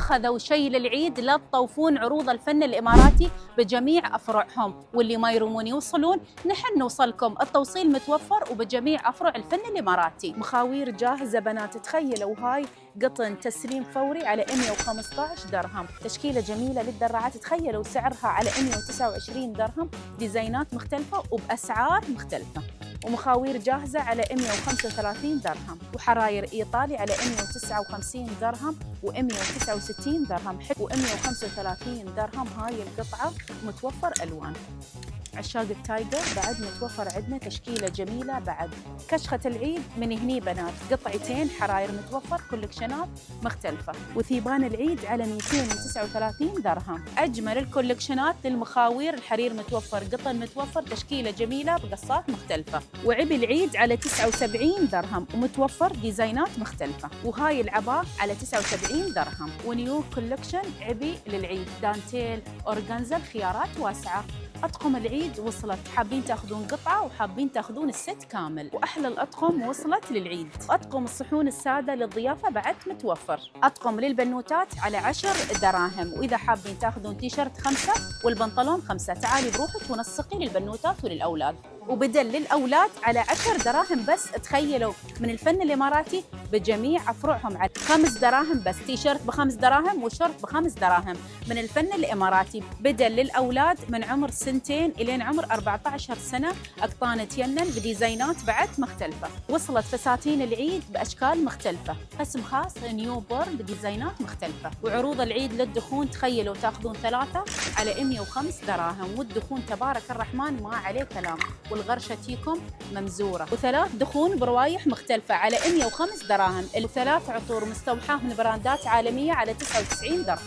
أخذوا شيء للعيد لا تطوفون عروض الفن الإماراتي بجميع أفرعهم، واللي ما يرومون يوصلون نحن نوصلكم، التوصيل متوفر وبجميع أفرع الفن الإماراتي. مخاوير جاهزة بنات، تخيلوا هاي قطن تسليم فوري على 115 درهم، تشكيلة جميلة للدراعات تخيلوا سعرها على 129 درهم، ديزاينات مختلفة وبأسعار مختلفة. ومخاوير جاهزة على 135 درهم، وحراير إيطالي على 159 درهم و169 درهم و135 درهم. هاي القطعة متوفر ألوان. عشاق التايجر بعد متوفر عندنا تشكيلة جميلة بعد. كشخة العيد من هني بنات، قطعتين حراير متوفر، كولكشنات مختلفة. وثيبان العيد على 239 درهم. أجمل الكولكشنات للمخاوير، الحرير متوفر، قطن متوفر، تشكيلة جميلة بقصات مختلفة. وعبي العيد على 79 درهم ومتوفر ديزاينات مختلفة. وهاي العباء على 79 درهم. ونيو كولكشن عبي للعيد، دانتيل، أورغانزا، الخيارات واسعة. أطقم العيد وصلت، حابين تاخذون قطعة وحابين تاخذون الست كامل، وأحلى الأطقم وصلت للعيد. أطقم الصحون السادة للضيافة بعد متوفر. أطقم للبنوتات على 10 دراهم، وإذا حابين تاخذون تيشرت 5 والبنطلون 5، تعالي بروحك ونسقي للبنوتات وللأولاد. وبدل للأولاد على 10 دراهم بس، تخيلوا من الفن الإماراتي بجميع أفرعهم على 5 دراهم بس، تيشرت ب5 دراهم وشورت ب5 دراهم من الفن الإماراتي. بدل للأولاد من عمر 2 إلين عمر 14 سنة، أقطان تينن بديزاينات بعد مختلفة. وصلت فساتين العيد بأشكال مختلفة، قسم خاص نيو بورن بديزاينات مختلفة. وعروض العيد للدخون تخيلوا تاخذون 3 على 105 دراهم، والدخون تبارك الرحمن ما عليه كلام، والغرشة تيكم ممزورة. و3 دخون بروايح مختلفة على 105 دراهم، ال3 عطور مستوحاة من براندات عالمية على 99 درهم.